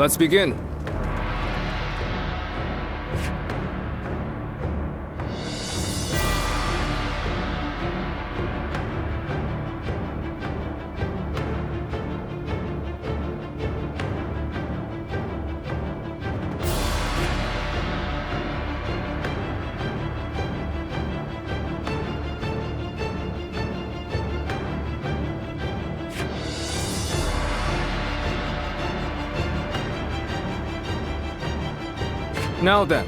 Let's begin. Now then.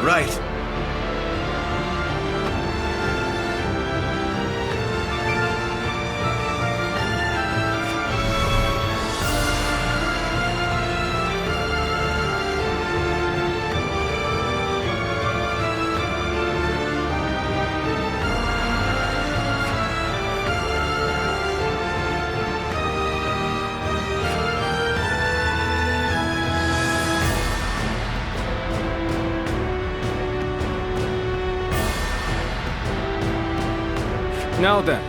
Right. Now then.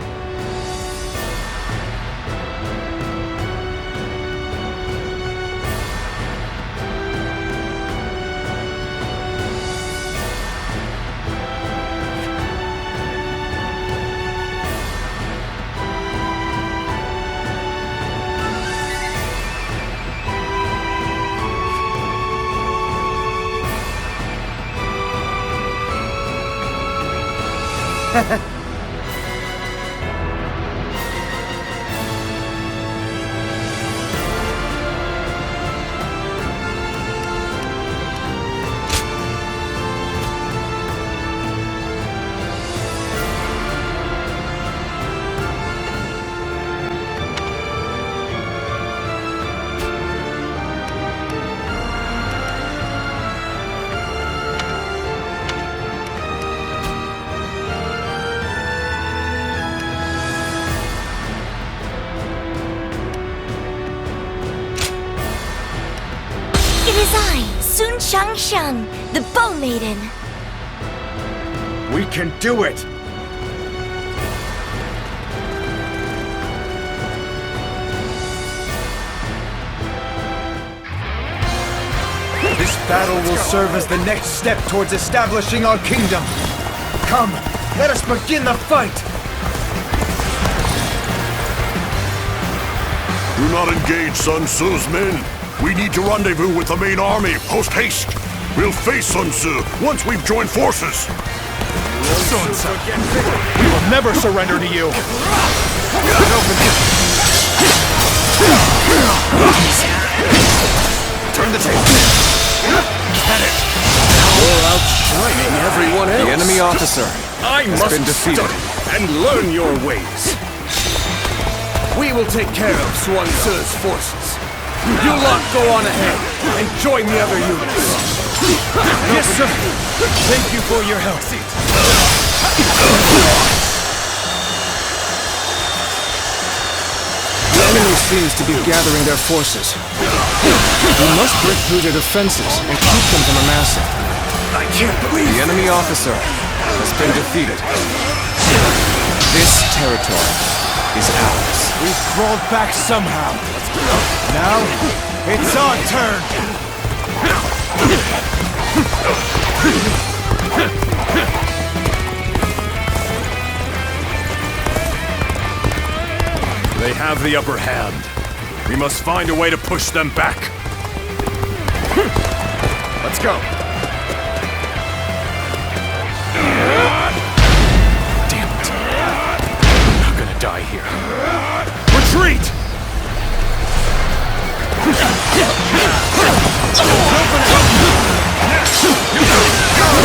It is I, SHANGXIANG-Dynasty, the Bow Maiden. We can do it! This battle will serve as the next step towards establishing our kingdom. Come, let us begin the fight! Do not engage Sun Tzu's men. We need to rendezvous with the main army, post-haste. We'll face Sun Tzu once we've joined forces. Sun Tzu, we will never surrender to you. Turn the table. At it. You're outshining everyone else. The enemy officer has been defeated. Study and learn your ways. We will take care of Sun Tzu's forces. You lot go on ahead and join the other units. Yes, sir. Thank you for your help. The enemy seems to be gathering their forces. We must break through their defenses and keep them from amassing. I can't believe The enemy officer has been defeated. This territory is ours. we've crawled back somehow. Now, it's our turn. They have the upper hand. We must find a way to push them back. Let's go. Damn it. I'm not gonna die here. Retreat!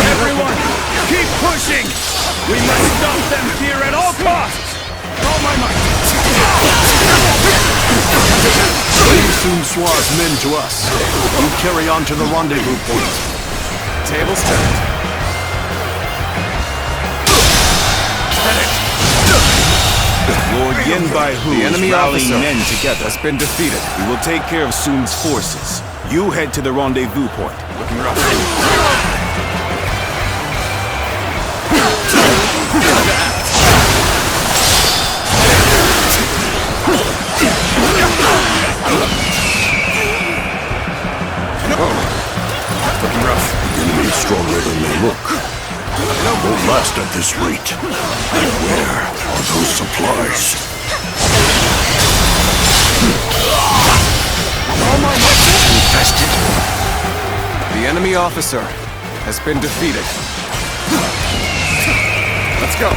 Everyone, keep pushing! We must stop them here at all costs! All my might! Soon Swar Cao's men to us. You carry on to the rendezvous point. Tables turned. Lord Yenbai-Hu The enemy rallying officer men together. has been defeated. We will take care of Sun's forces. You head to the rendezvous point. Looking rough. Looking rough. The enemy is stronger than they look. Won't last at this rate. And where are those supplies? Infested. The enemy officer has been defeated. Let's go.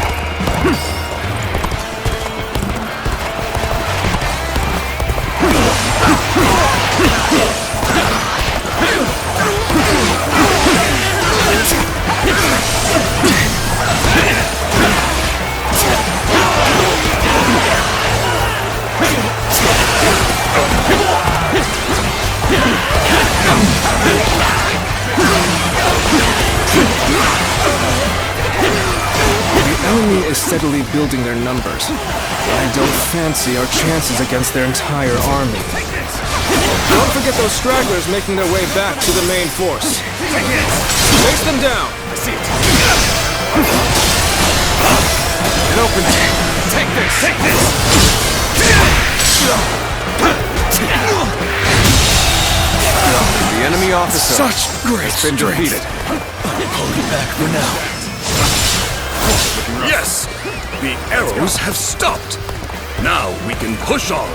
The enemy is steadily building their numbers. I don't fancy our chances against their entire army. Don't forget those stragglers making their way back to the main force. Chase them down. I see it. It opens. Take this. Take this. The enemy officer has been defeated. Hold it back for now. Yes! The arrows have stopped! Now we can push on!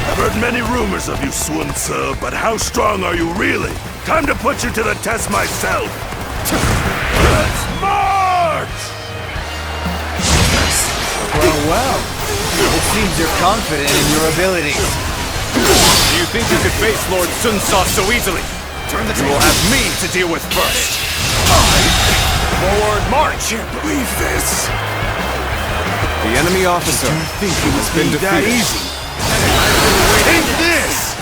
I've heard many rumors of you, Sun Tzu, but how strong are you really? Time to put you to the test myself! Let's march! Well. It seems you're confident in your abilities. Do you think you could face Lord Sun Tzu so easily? Turn the You will have me to deal with first. Forward march! Can't believe this! The enemy officer has been That defeated. easy! Take this!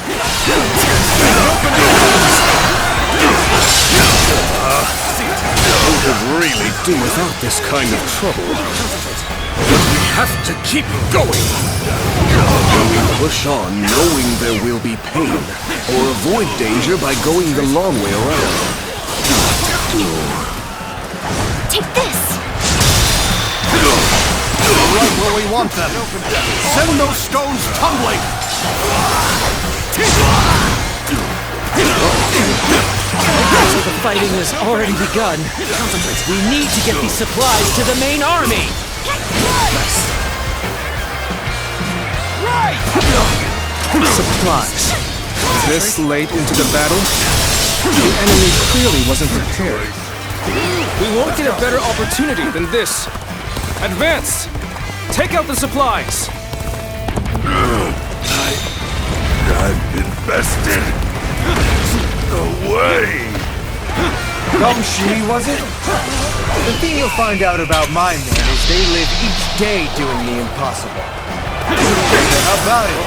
We could really do without this kind of trouble. We have to keep going! Push on knowing there will be pain, or avoid danger by going the long way around. Take this! right where we want them. Send those stones tumbling! So the fighting has already begun. We need to get these supplies to the main army! Supplies. This late into the battle? The enemy clearly wasn't prepared. We won't get a better opportunity than this. Advance! Take out the supplies! I've invested! No way! Gumshi, was it? The thing you'll find out about my men is they live each day doing the impossible. How about it?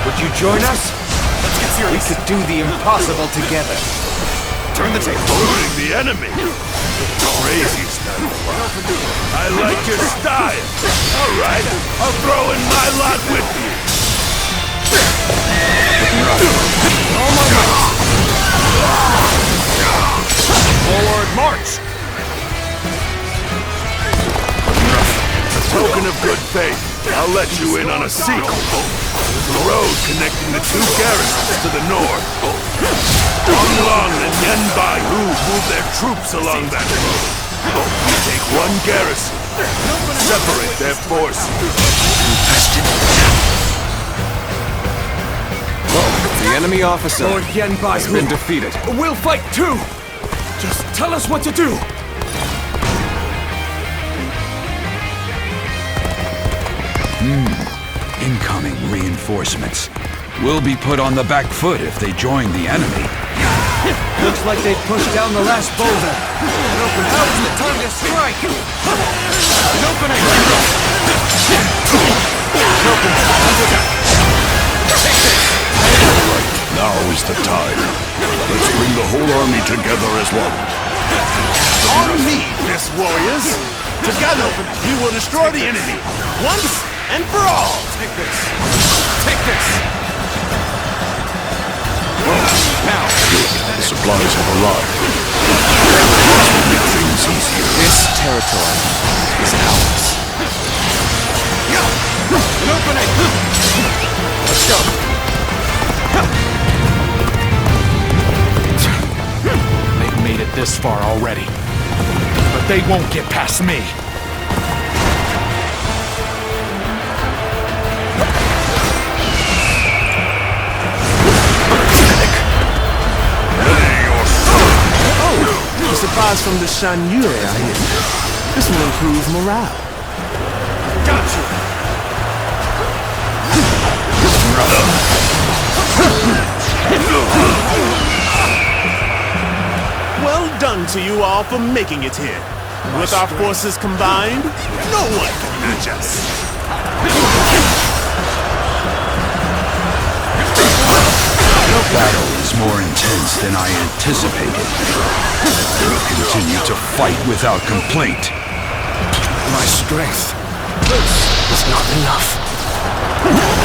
Would you join us? Let's get serious. We could do the impossible together. Turn the table. Including the enemy! Crazy stuff. I like your style! Alright, I'll throw in my lot with you! Forward march! A token of good faith, I'll let you in on a secret. There's a road connecting the two garrisons to the north. Long and Yenbai-Hu move their troops along that road. We take one garrison, separate their forces. The enemy officer Lord has Yenbai-Hu, been defeated. we'll fight too! Just tell us what to do! Incoming reinforcements. We'll be put on the back foot if they join the enemy. Looks like they've pushed down the last boulder. Now is the time to strike! Now is the time. Let's bring the whole army together as one. On me, best warriors! Together, we will destroy the enemy, once and for all! Take this! Take this! Now, the supplies have arrived. This will make things easier. This territory is ours. An opening! Let's go! They've made it this far already, but they won't get past me. The supplies from the Shan Yue, I hear. This will improve morale. Got you! Well done to you all for making it here. With our forces combined, no one can match us. The battle is more intense than I anticipated. I will continue to fight without complaint. My strength is not enough.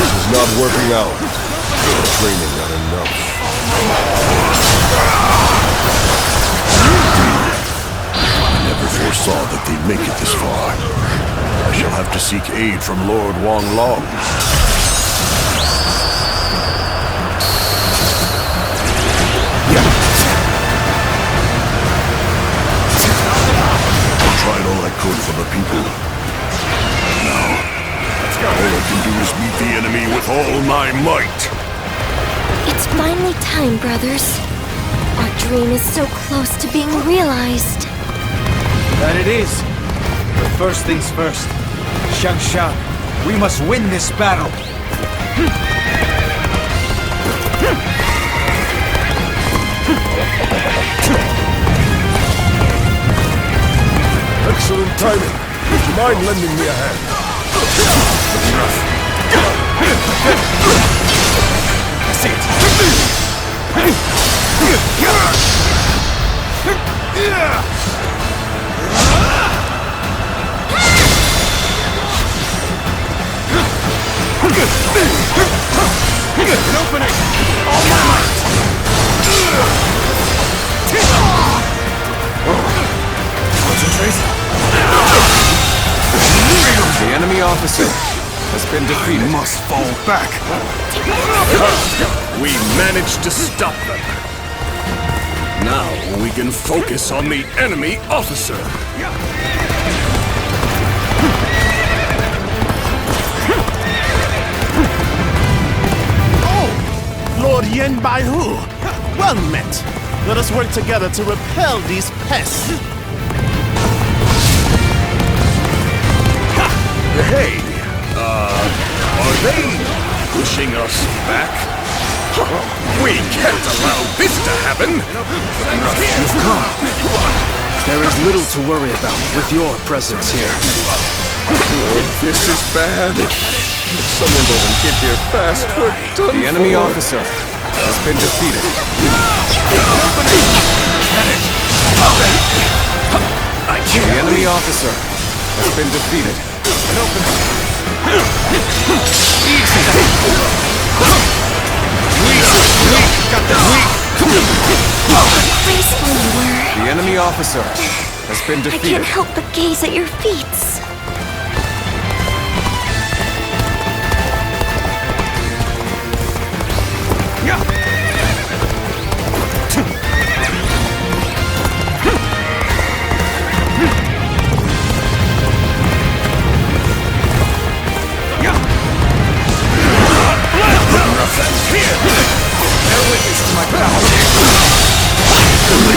This is not working out. Training not enough. I never foresaw that they'd make it this far. I shall have to seek aid from Lord Wang Long. I tried all I could for the people. Now, all I can do is meet the enemy with all my might. It's finally time, brothers. Our dream is so close to being realized. That it is. But first things first. Shang, we must win this battle. Excellent timing. Would you mind lending me a hand? I see it! An opening! All my might! Concentrate! The enemy officer has been defeated. We must fall back. We managed to stop them. Now we can focus on the enemy officer. Lord Yen Baihu, well met. Let us work together to repel these pests. Hey, are they pushing us back? We can't allow this to happen! You've come. There is little to worry about with your presence here. This is bad. If someone doesn't get here fast, we're done. The enemy officer has been defeated. The enemy officer has been defeated. Graceful you were. The enemy officer has been I defeated. can't help but gaze at your feats.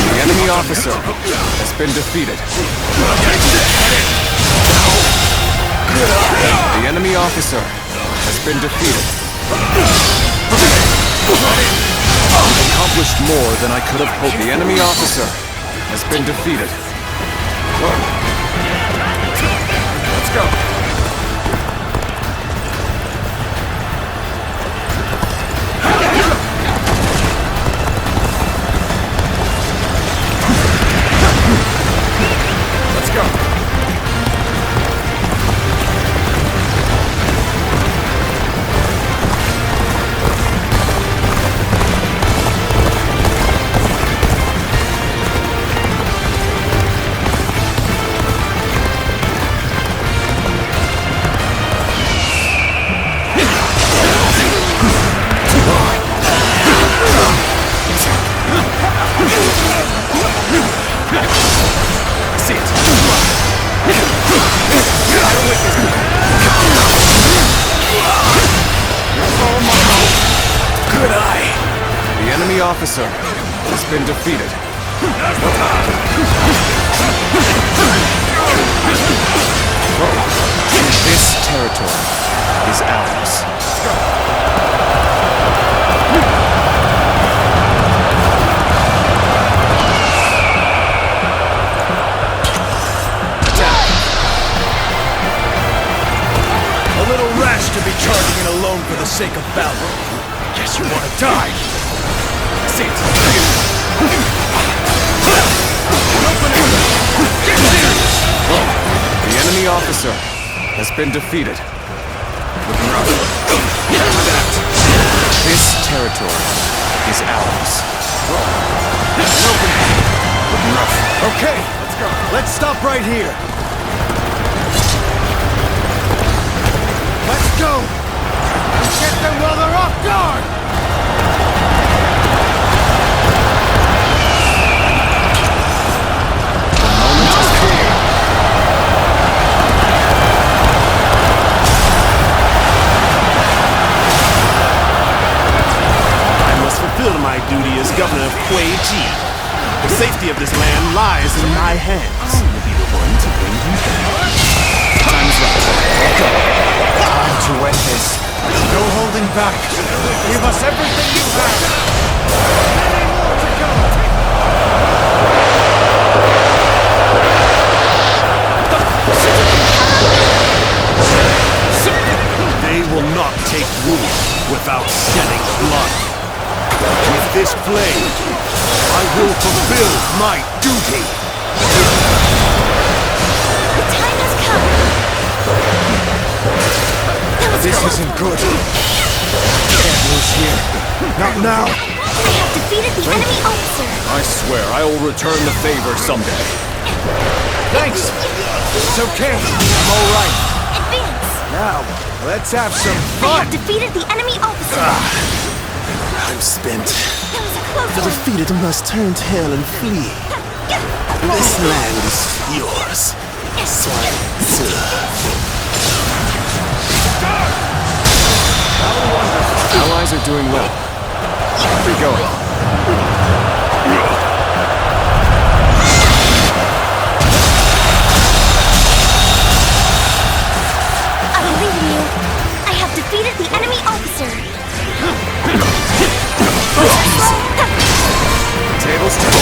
The enemy officer has been defeated. The enemy officer has been defeated. Accomplished more than I could have hoped. The enemy officer has been defeated. Let's go. Let's go. Good eye! The enemy officer has been defeated. This territory is ours. A little rash to be charging in alone for the sake of valor. Guess you want to die. See it. The enemy officer has been defeated. Looking rough. This territory is ours. Looking rough. Okay, let's go. Let's stop right here. Let's go! And get them while they're off guard! The moment is here. I must fulfill my duty as governor of Kuei Ji. The safety of this land lies in my hands. I will be the one to bring you back. Time is right. Time to end this. No holding back. Give us everything you have. Many more to go. They will not take rule without shedding blood. With this blade, I will fulfill my duty. The time has come. This isn't good. Can't lose here. Not now. I have defeated the enemy officer. I swear I will return the favor someday. Thanks. It's okay. I'm all right. Advance. Now, let's have some I fun. have defeated the enemy officer. I'm spent. That was a close The one. defeated must turn tail and flee. This land is yours. Allies are doing well. Keep going. I believe in you. I have defeated the enemy officer. Tables turn.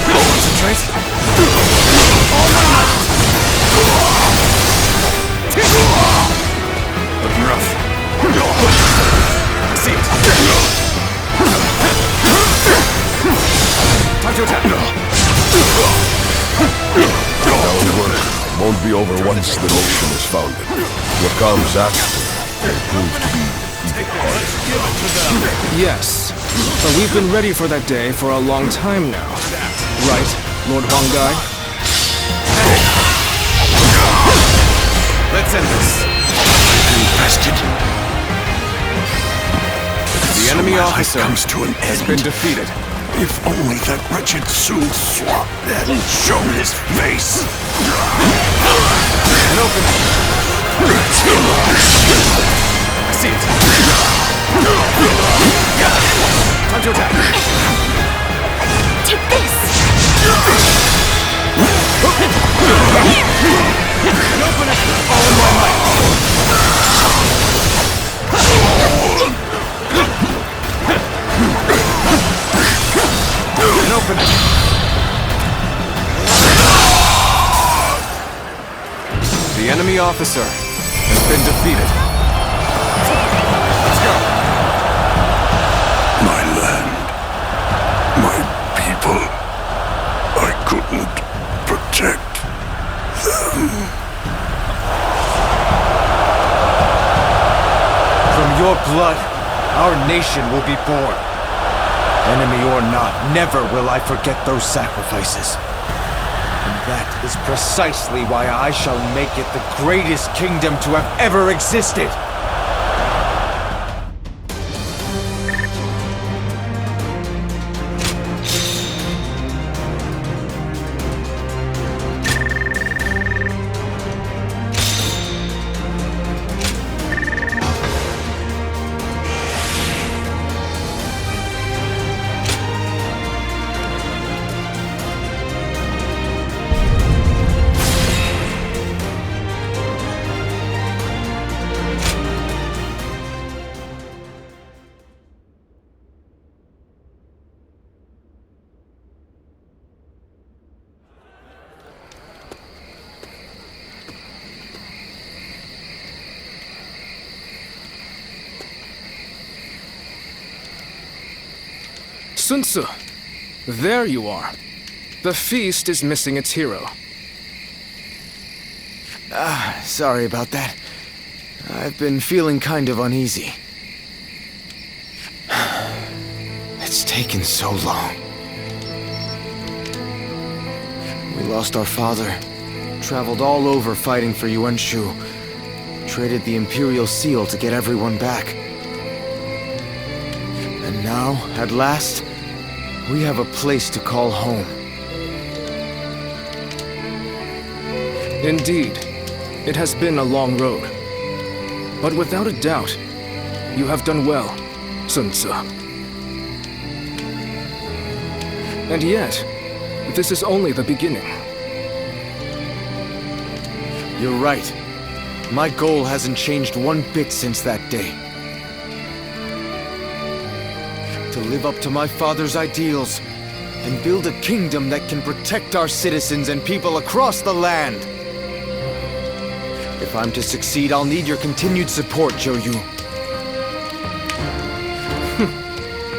Concentrate. Looking rough. See it. Time to attack. Don't worry. Won't be over once the nation is founded. What comes after will prove to be even harder. Yes, but we've been ready for that day for a long time now. Right, Lord Huangai? Let's end this. Invested. The enemy officer comes to an has end. been defeated. If only that wretched Sun Swap hadn't shown his face. And open. I see it. Time to attack. Take this. And open it. All in my might. open. The enemy officer has been defeated. Let's go. My land. My people. I couldn't protect them. From your blood, our nation will be born. Enemy or not, never will I forget those sacrifices. And that is precisely why I shall make it the greatest kingdom to have ever existed. Sun Tzu, there you are. The feast is missing its hero. Sorry about that. I've been feeling kind of uneasy. It's taken so long. We lost our father, traveled all over fighting for Yuan Shu, traded the Imperial Seal to get everyone back. And now, at last, we have a place to call home. Indeed, it has been a long road. But without a doubt, you have done well, Sun Tzu. And yet, this is only the beginning. You're right. My goal hasn't changed one bit since that day. To live up to my father's ideals and build a kingdom that can protect our citizens and people across the land. If I'm to succeed, I'll need your continued support, Zhou Yu.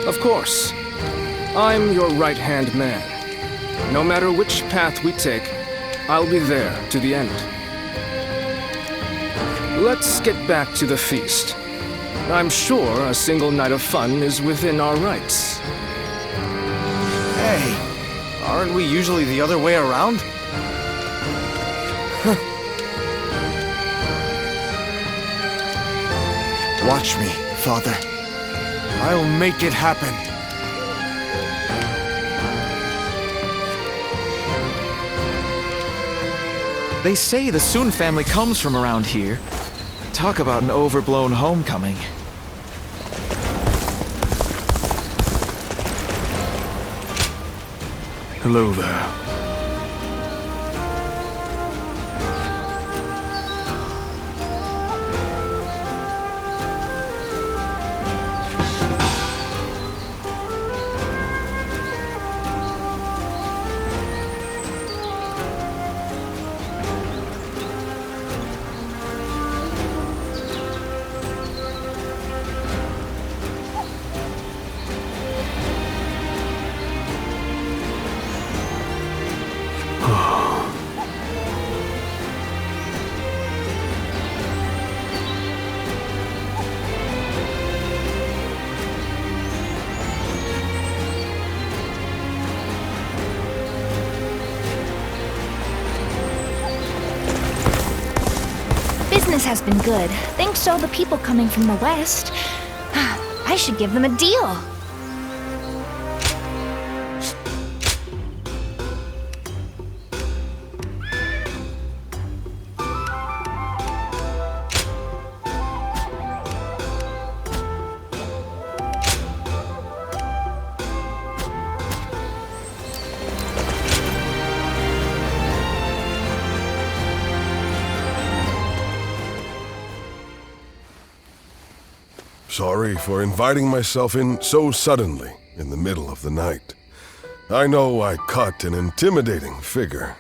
Of course. I'm your right-hand man. No matter which path we take, I'll be there to the end. Let's get back to the feast. I'm sure a single night of fun is within our rights. Hey, aren't we usually the other way around? Watch me, Father. I'll make it happen. They say the Sun family comes from around here. Talk about an overblown homecoming. Hello there. Business has been good. Thanks to all the people coming from the west. I should give them a deal. Sorry for inviting myself in so suddenly in the middle of the night. I know I cut an intimidating figure.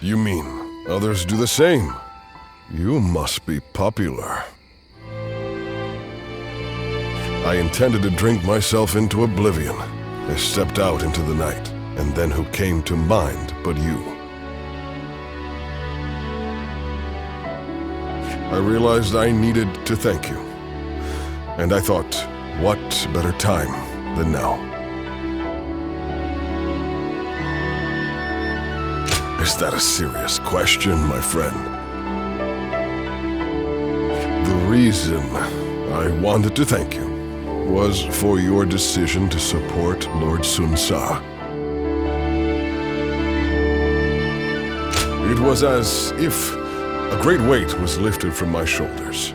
You mean others do the same? You must be popular. I intended to drink myself into oblivion. I stepped out into the night, and then who came to mind but you? I realized I needed to thank you. And I thought, what better time than now? Is that a serious question, my friend? The reason I wanted to thank you was for your decision to support Lord Sun Sa. It was as if a great weight was lifted from my shoulders.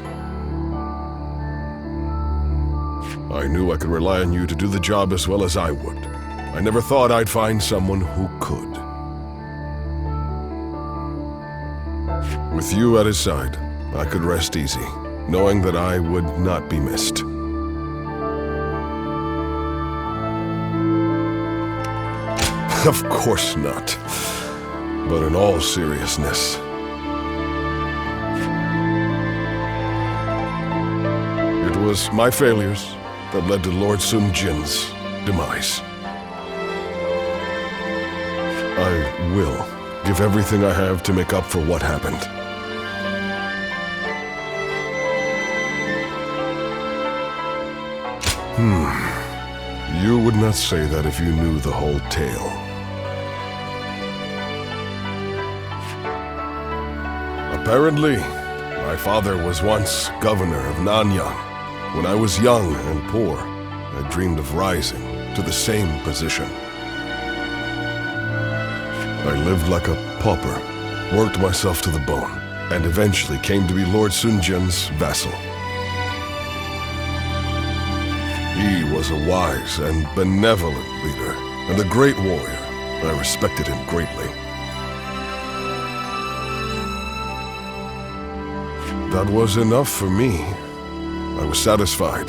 I knew I could rely on you to do the job as well as I would. I never thought I'd find someone who could. With you at his side, I could rest easy, knowing that I would not be missed. Of course not. But in all seriousness, it was my failures that led to Lord Sun Jin's demise. I will give everything I have to make up for what happened. You would not say that if you knew the whole tale. Apparently, my father was once governor of Nanyang. When I was young and poor, I dreamed of rising to the same position. I lived like a pauper, worked myself to the bone, and eventually came to be Lord Sun Jin's vassal. He was a wise and benevolent leader, and a great warrior. I respected him greatly. That was enough for me. I was satisfied,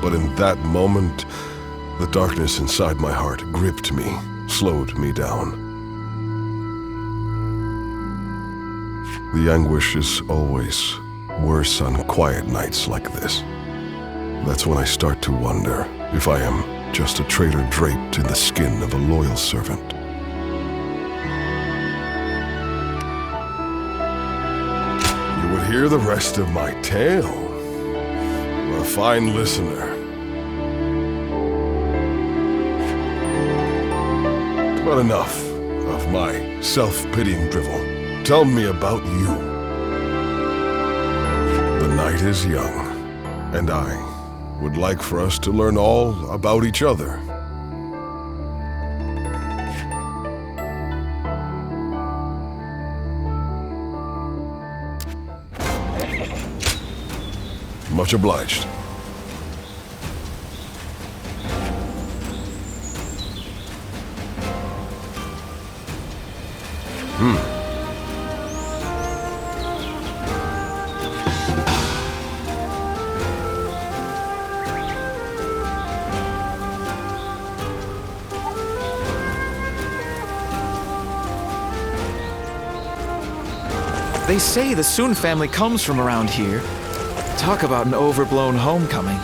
but in that moment, the darkness inside my heart gripped me, slowed me down. The anguish is always worse on quiet nights like this. That's when I start to wonder if I am just a traitor draped in the skin of a loyal servant. You would hear the rest of my tale. You're a fine listener. But enough of my self-pitying drivel. Tell me about you. The night is young, and I would like for us to learn all about each other. Much obliged. They say the Sun family comes from around here. Talk about an overblown homecoming.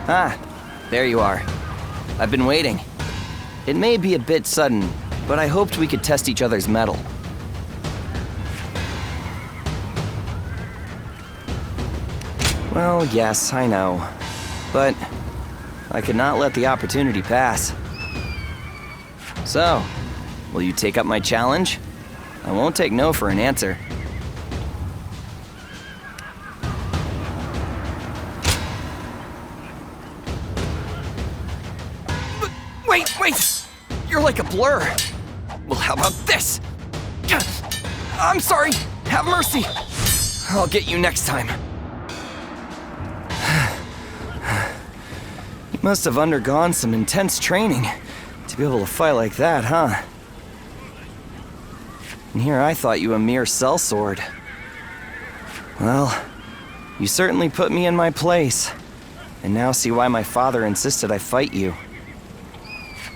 Ah, there you are. I've been waiting. It may be a bit sudden, but I hoped we could test each other's mettle. Well, yes, I know. But I could not let the opportunity pass. So, will you take up my challenge? I won't take no for an answer. Wait! You're like a blur. Well, how about this? I'm sorry. Have mercy. I'll get you next time. You must have undergone some intense training to be able to fight like that, huh? And here I thought you a mere sellsword. Well, you certainly put me in my place. And now see why my father insisted I fight you.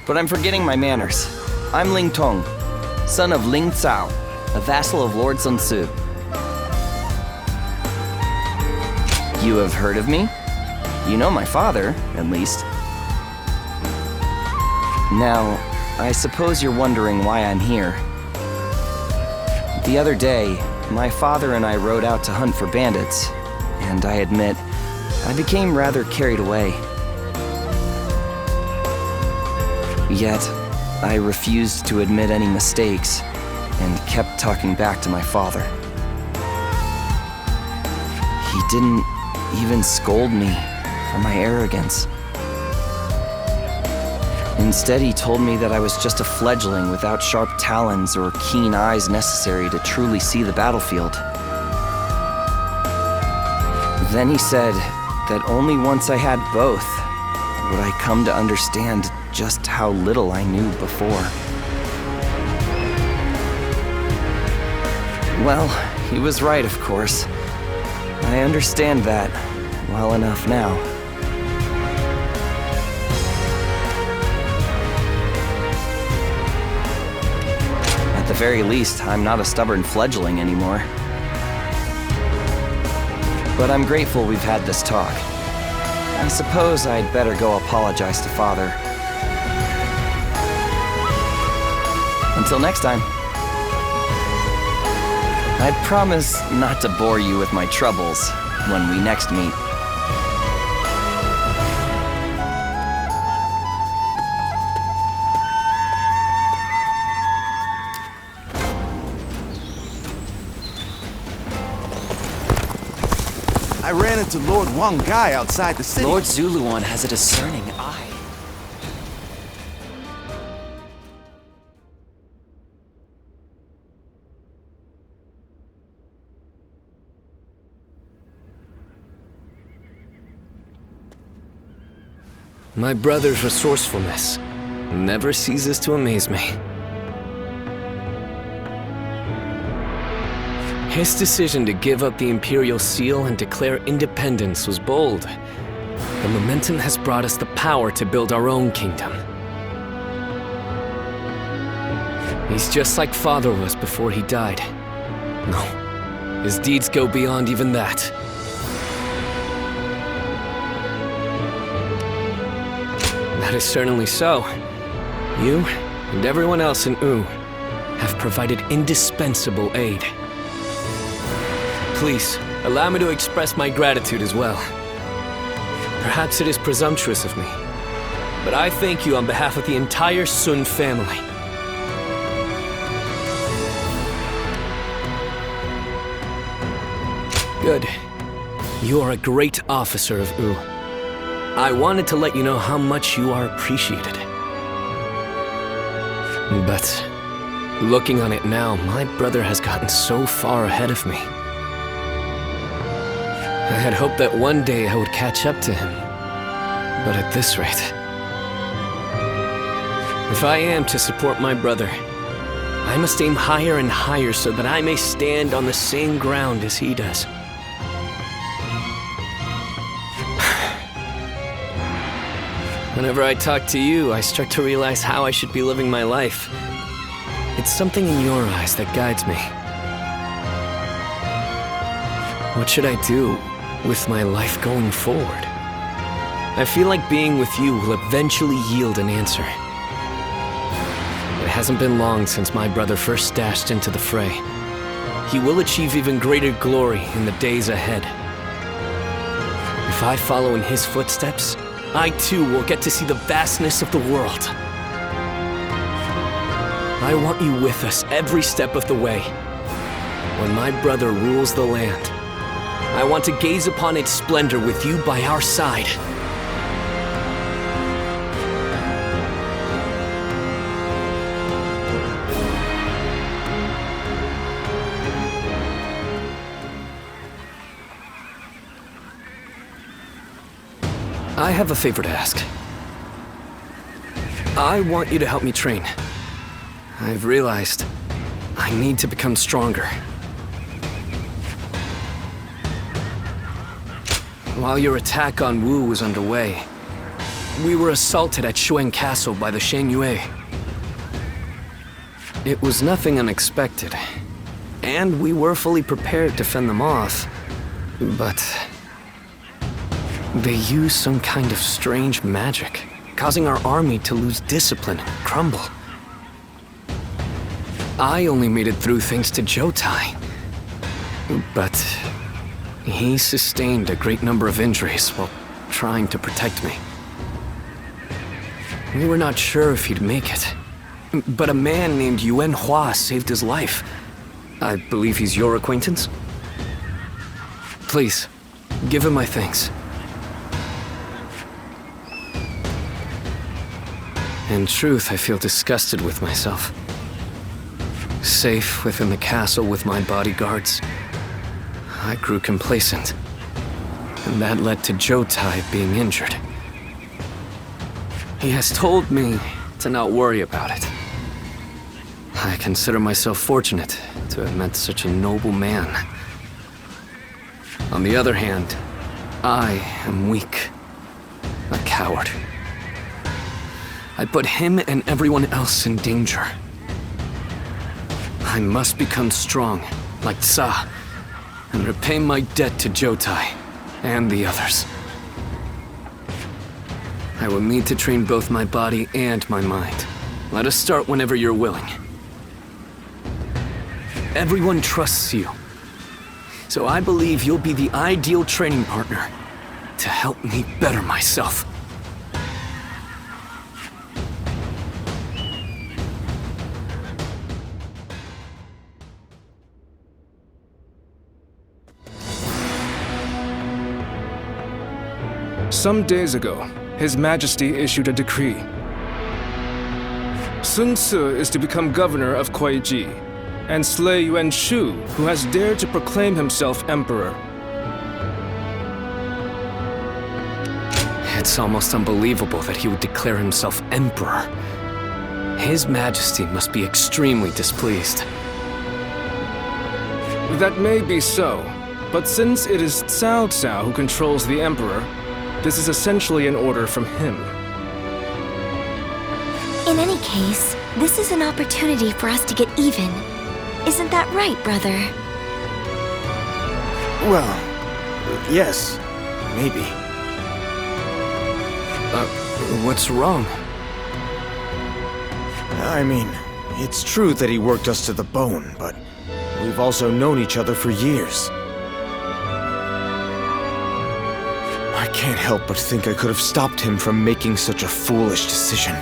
But I'm forgetting my manners. I'm Ling Tong, son of Ling Cao, a vassal of Lord Sun Tzu. You have heard of me? You know my father, at least. Now, I suppose you're wondering why I'm here. The other day, my father and I rode out to hunt for bandits, and I admit, I became rather carried away. Yet, I refused to admit any mistakes, and kept talking back to my father. He didn't even scold me for my arrogance. Instead, he told me that I was just a fledgling without sharp talons or keen eyes necessary to truly see the battlefield. Then he said that only once I had both would I come to understand just how little I knew before. Well, he was right, of course. I understand that well enough now. At the very least, I'm not a stubborn fledgling anymore. But I'm grateful we've had this talk. I suppose I'd better go apologize to Father. Until next time. I promise not to bore you with my troubles when we next meet. I ran into Lord Wang Gai outside the city. Lord Zuluan has a discerning eye. My brother's resourcefulness never ceases to amaze me. His decision to give up the Imperial Seal and declare independence was bold. The momentum has brought us the power to build our own kingdom. He's just like Father was before he died. No, his deeds go beyond even that. That is certainly so. You and everyone else in Wu have provided indispensable aid. Please, allow me to express my gratitude as well. Perhaps it is presumptuous of me, but I thank you on behalf of the entire Sun family. Good. You are a great officer of Wu. I wanted to let you know how much you are appreciated. But looking on it now, my brother has gotten so far ahead of me. I had hoped that one day I would catch up to him. But at this rate, if I am to support my brother, I must aim higher and higher so that I may stand on the same ground as he does. Whenever I talk to you, I start to realize how I should be living my life. It's something in your eyes that guides me. What should I do with my life going forward? I feel like being with you will eventually yield an answer. It hasn't been long since my brother first dashed into the fray. He will achieve even greater glory in the days ahead. If I follow in his footsteps, I too will get to see the vastness of the world. I want you with us every step of the way. When my brother rules the land, I want to gaze upon its splendor with you by our side. I have a favor to ask. I want you to help me train. I've realized I need to become stronger. While your attack on Wu was underway, we were assaulted at Shuang Castle by the Shen Yue. It was nothing unexpected, and we were fully prepared to fend them off, but they used some kind of strange magic, causing our army to lose discipline and crumble. I only made it through thanks to Jotai, but he sustained a great number of injuries while trying to protect me. We were not sure if he'd make it, but a man named Yuan Hua saved his life. I believe he's your acquaintance? Please, give him my thanks. In truth, I feel disgusted with myself. Safe within the castle with my bodyguards, I grew complacent, and that led to Jotai being injured. He has told me to not worry about it. I consider myself fortunate to have met such a noble man. On the other hand, I am weak, a coward. I put him and everyone else in danger. I must become strong, like Tsa, and repay my debt to Jotai and the others. I will need to train both my body and my mind. Let us start whenever you're willing. Everyone trusts you, so I believe you'll be the ideal training partner to help me better myself. Some days ago, His Majesty issued a decree. Sun Ce is to become governor of Kuai-ji, and slay Yuan Shu, who has dared to proclaim himself emperor. It's almost unbelievable that he would declare himself emperor. His Majesty must be extremely displeased. That may be so, but since it is Cao Cao who controls the emperor, this is essentially an order from him. In any case, this is an opportunity for us to get even. Isn't that right, brother? Well, yes, maybe. What's wrong? I mean, it's true that he worked us to the bone, but we've also known each other for years. I can't help but think I could have stopped him from making such a foolish decision.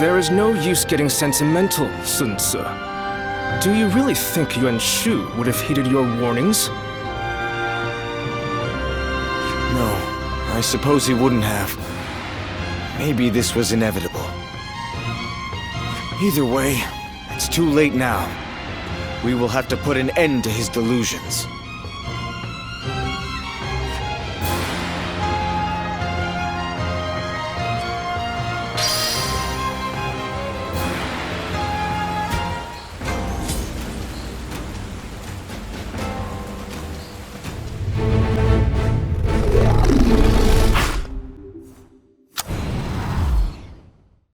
There is no use getting sentimental, Sun Ce. Do you really think Yuan Shu would have heeded your warnings? No, I suppose he wouldn't have. Maybe this was inevitable. Either way, it's too late now. We will have to put an end to his delusions.